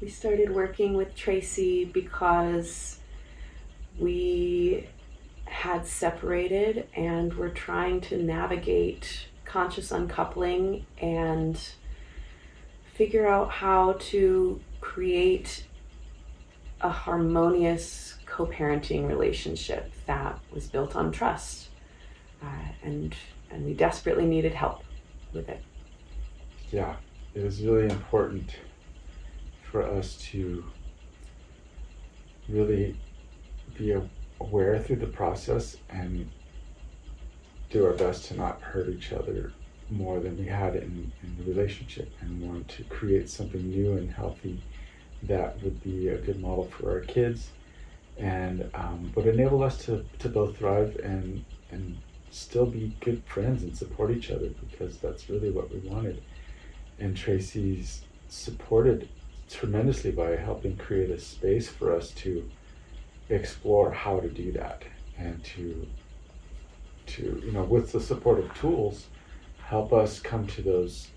We started working with Tracie because we had separated and were trying to navigate conscious uncoupling and figure out how to create a harmonious co-parenting relationship that was built on trust. And we desperately needed help with it. Yeah, it was really important for us to really be aware through the process and do our best to not hurt each other more than we had in the relationship, and want to create something new and healthy that would be a good model for our kids and would enable us to both thrive and still be good friends and support each other, because that's really what we wanted. And Tracie's supported tremendously by helping create a space for us to explore how to do that, and to with the support of tools, help us come to those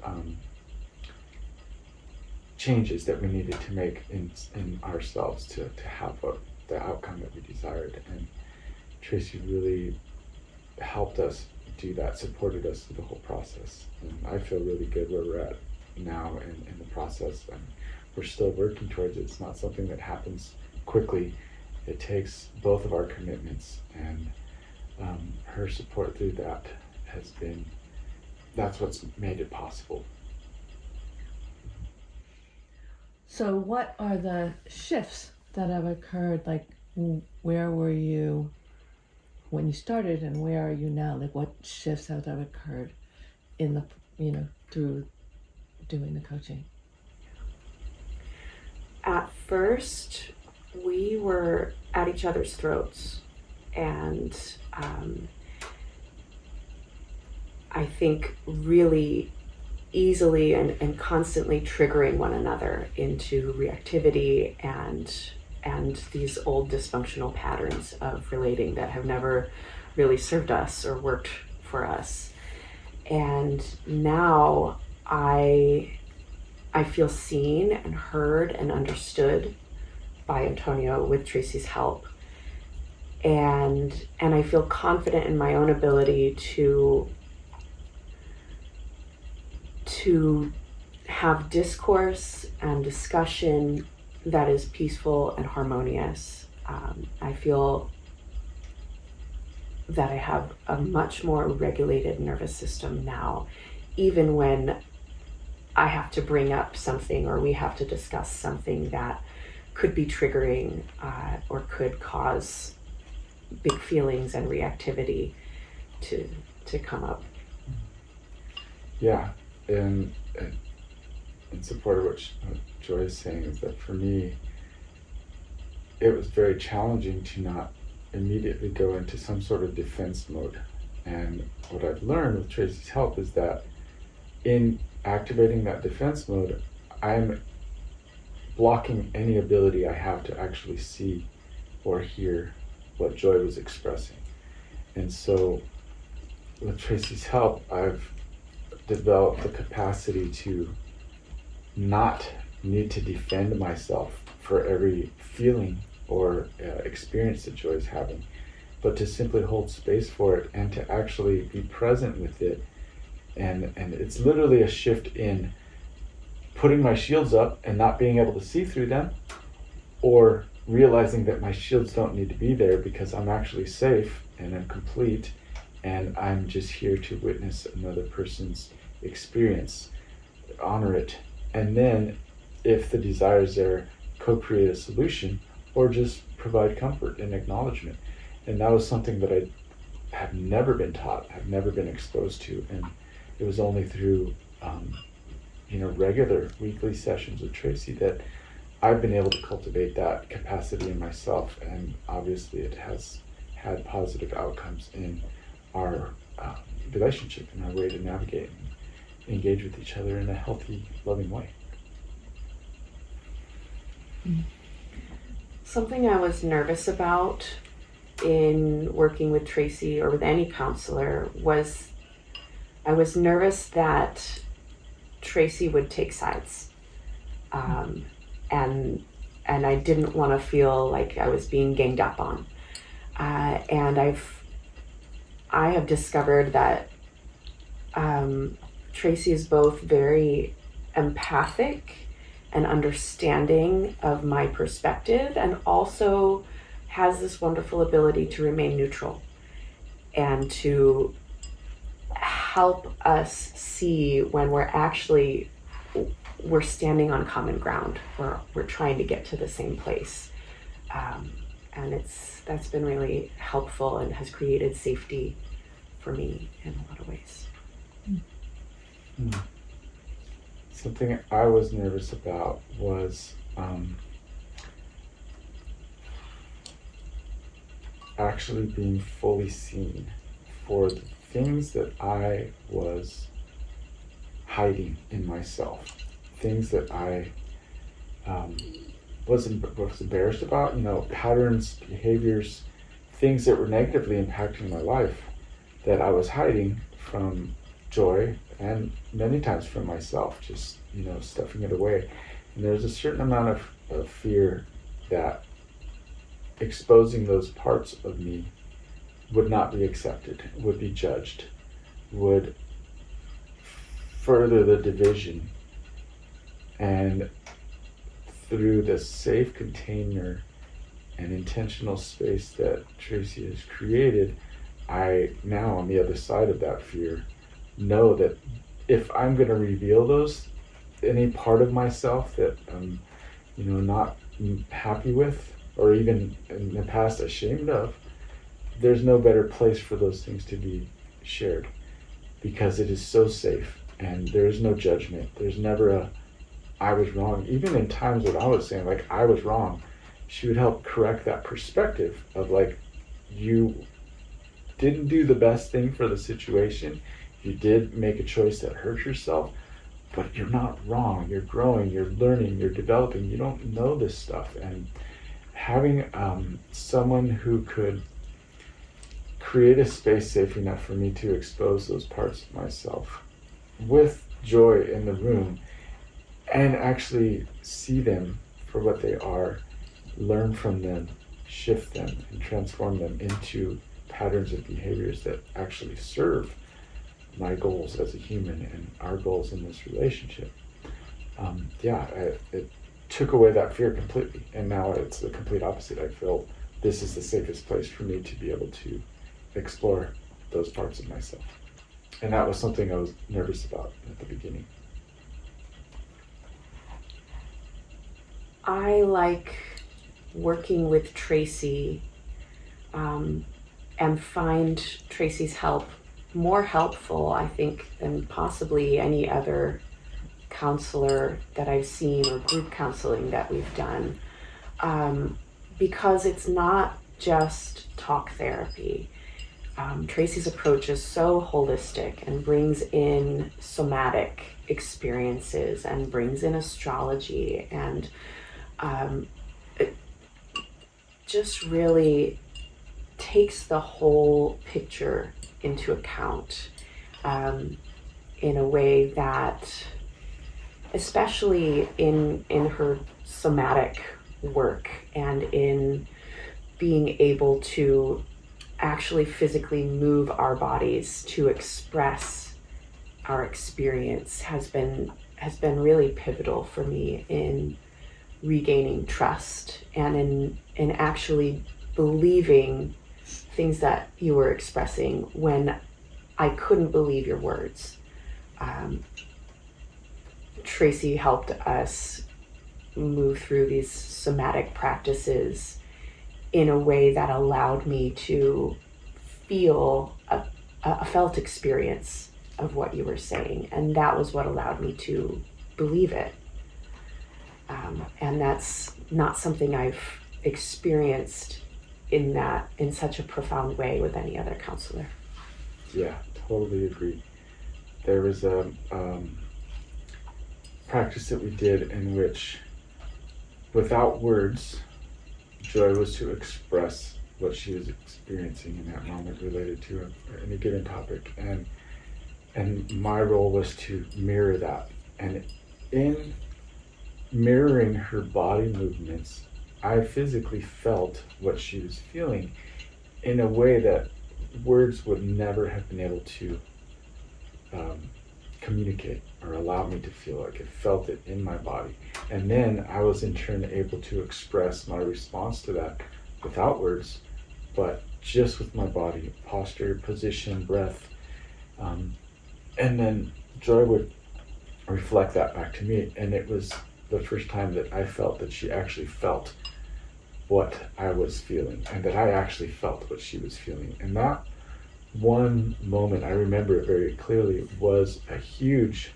changes that we needed to make in ourselves to have the outcome that we desired. And Tracie really helped us do that, supported us through the whole process. And I feel really good where we're at now in the process, and we're still working towards it. It's not something that happens quickly. It takes both of our commitments, and her support through that that's what's made it possible. So what are the shifts that have occurred? Like, where were you when you started, and where are you now? Like, what shifts have occurred in the, through doing the coaching? At first, we were at each other's throats, and I think really easily and constantly triggering one another into reactivity and these old dysfunctional patterns of relating that have never really served us or worked for us. And now I feel seen and heard and understood by Antonio with Tracie's help. And I feel confident in my own ability to have discourse and discussion that is peaceful and harmonious. I feel that I have a much more regulated nervous system now, even when I have to bring up something or we have to discuss something that could be triggering or could cause big feelings and reactivity to come up. Yeah, and in support of what Joy is saying, is that for me, it was very challenging to not immediately go into some sort of defense mode. And what I've learned with Tracie's help is that in activating that defense mode, I'm blocking any ability I have to actually see or hear what Joy was expressing. And so with Tracie's help, I've developed the capacity to not need to defend myself for every feeling or experience that Joy is having, but to simply hold space for it and to actually be present with it. And it's literally a shift in putting my shields up and not being able to see through them, or realizing that my shields don't need to be there because I'm actually safe and I'm complete, and I'm just here to witness another person's experience, honor it, and then if the desire is there, co-create a solution or just provide comfort and acknowledgement. And that was something that I have never been taught, have never been exposed to, and it was only through regular weekly sessions with Tracie that I've been able to cultivate that capacity in myself, and obviously it has had positive outcomes in our relationship and our way to navigate and engage with each other in a healthy, loving way. Something I was nervous about in working with Tracie or with any counselor was I was nervous that Tracie would take sides. and I didn't want to feel like I was being ganged up on. And I have discovered that Tracie is both very empathic and understanding of my perspective, and also has this wonderful ability to remain neutral and to help us see when we're standing on common ground, we're trying to get to the same place. And that's been really helpful and has created safety for me in a lot of ways. Something I was nervous about was actually being fully seen for the things that I was hiding in myself, things that I was embarrassed about, patterns, behaviors, things that were negatively impacting my life that I was hiding from Joy, and many times from myself, just, stuffing it away. And there's a certain amount of fear that exposing those parts of me would not be accepted, would be judged, would further the division. And through the safe container and intentional space that Tracie has created, I now, on the other side of that fear, know that if I'm going to reveal any part of myself that I'm, not happy with, or even in the past ashamed of, there's no better place for those things to be shared, because it is so safe and there's no judgment. There's never I was wrong. Even in times when I was saying, like, I was wrong, she would help correct that perspective of, like, you didn't do the best thing for the situation. You did make a choice that hurt yourself, but you're not wrong. You're growing, you're learning, you're developing. You don't know this stuff. And having someone who could create a space safe enough for me to expose those parts of myself with Joy in the room, and actually see them for what they are, learn from them, shift them, and transform them into patterns of behaviors that actually serve my goals as a human and our goals in this relationship. It took away that fear completely, and now it's the complete opposite. I feel this is the safest place for me to be able to explore those parts of myself. And that was something I was nervous about at the beginning. I like working with Tracie and find Tracie's help more helpful, I think, than possibly any other counselor that I've seen or group counseling that we've done, because it's not just talk therapy. Tracie's approach is so holistic and brings in somatic experiences and brings in astrology, and it just really takes the whole picture into account in a way that, especially in her somatic work and in being able to actually physically move our bodies to express our experience, has been really pivotal for me in regaining trust and in actually believing things that you were expressing when I couldn't believe your words. Tracie helped us move through these somatic practices in a way that allowed me to feel a felt experience of what you were saying, and that was what allowed me to believe it. And that's not something I've experienced in such a profound way with any other counselor. Yeah, totally agree. There was a practice that we did in which, without words, Joy was to express what she was experiencing in that moment related to any given topic, and my role was to mirror that. And in mirroring her body movements, I physically felt what she was feeling in a way that words would never have been able to communicate or allow me to feel. Like, I felt it in my body. And then I was in turn able to express my response to that without words, but just with my body, posture, position, breath. And then Joy would reflect that back to me. And it was the first time that I felt that she actually felt what I was feeling, and that I actually felt what she was feeling. And that one moment, I remember it very clearly, was a huge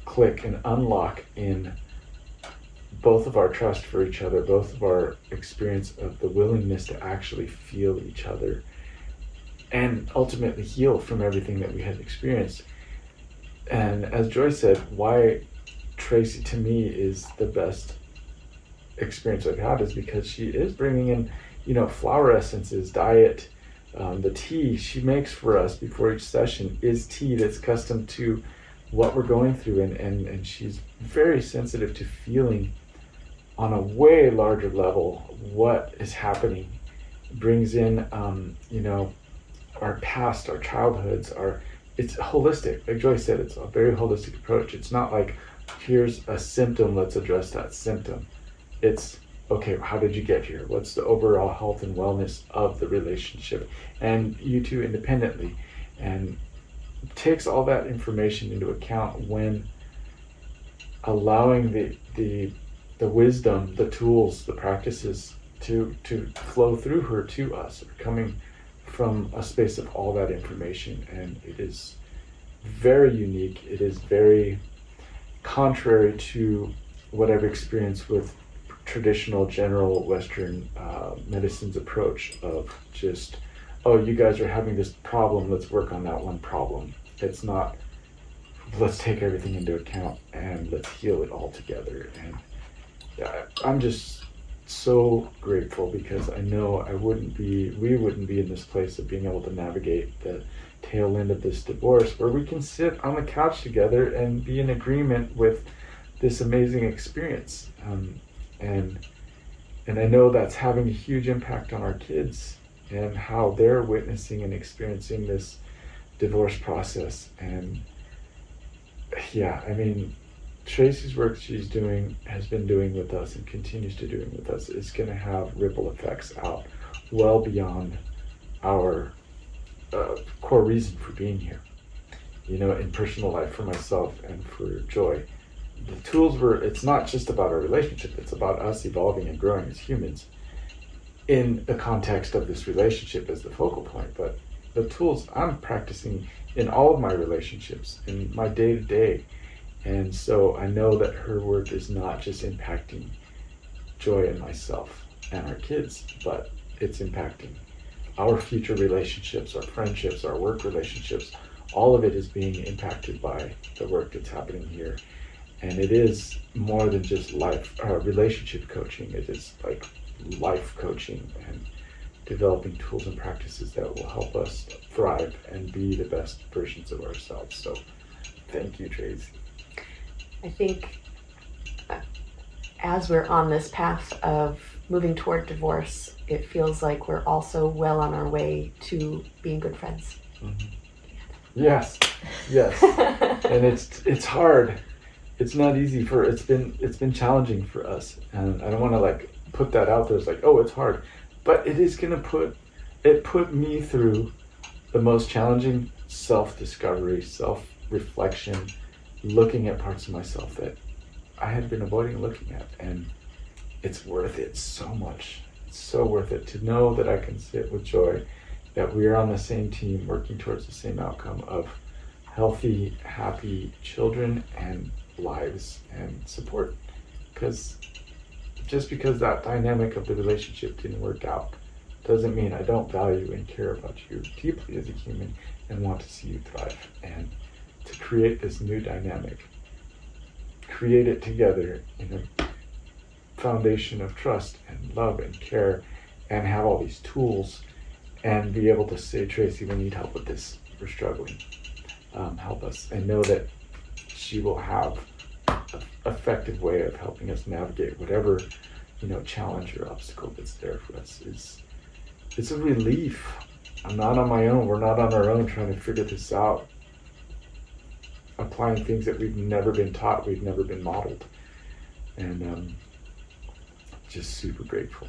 click and unlock in both of our trust for each other, both of our experience of the willingness to actually feel each other and ultimately heal from everything that we had experienced. And as Joy said, why Tracie to me is the best experience I've had is because she is bringing in, flower essences, diet. The tea she makes for us before each session is tea that's custom to what we're going through, and she's very sensitive to feeling on a way larger level what is happening. Brings in our past, our childhoods, it's holistic. Like Joy said, it's a very holistic approach. It's not like, here's a symptom, let's address that symptom. It's, okay, how did you get here? What's the overall health and wellness of the relationship? And you two independently. And takes all that information into account when allowing the wisdom, the tools, the practices to flow through her to us, coming from a space of all that information. And it is very unique. It is very contrary to what I've experienced with traditional general Western medicine's approach of just, oh, you guys are having this problem, let's work on that one problem. It's not, let's take everything into account and let's heal it all together. And I'm just so grateful, because I know we wouldn't be in this place of being able to navigate the tail end of this divorce, where we can sit on the couch together and be in agreement with this amazing experience. And I know that's having a huge impact on our kids and how they're witnessing and experiencing this divorce process. And yeah, I mean, Tracie's work has been doing with us and continues to doing with us is going to have ripple effects out well beyond our core reason for being here. In personal life for myself and for Joy, the tools it's not just about our relationship, it's about us evolving and growing as humans in the context of this relationship as the focal point. But the tools I'm practicing in all of my relationships, in my day-to-day. And so I know that her work is not just impacting Joy and myself and our kids, but it's impacting our future relationships, our friendships, our work relationships. All of it is being impacted by the work that's happening here. And it is more than just relationship coaching. It is like life coaching and developing tools and practices that will help us thrive and be the best versions of ourselves. So thank you, Tracie. I think as we're on this path of moving toward divorce, it feels like we're also well on our way to being good friends. Mm-hmm. Yes. And it's hard. It's not easy it's been challenging for us. And I don't want to put that out there as it's hard. But it is going to put me through the most challenging self-discovery, self-reflection, looking at parts of myself that I had been avoiding looking at. And it's worth it so much. It's so worth it to know that I can sit with Joy, that we are on the same team working towards the same outcome of healthy, happy children and lives and support. Because just because that dynamic of the relationship didn't work out doesn't mean I don't value and care about you deeply as a human and want to see you thrive. And to create this new dynamic, create it together in a foundation of trust and love and care, and have all these tools and be able to say, Tracie, we need help with this, we're struggling, help us, and know that she will have a effective way of helping us navigate whatever, challenge or obstacle that's there for us. It's a relief. I'm not on my own. We're not on our own trying to figure this out. Applying things that we've never been taught, we've never been modeled. And just super grateful.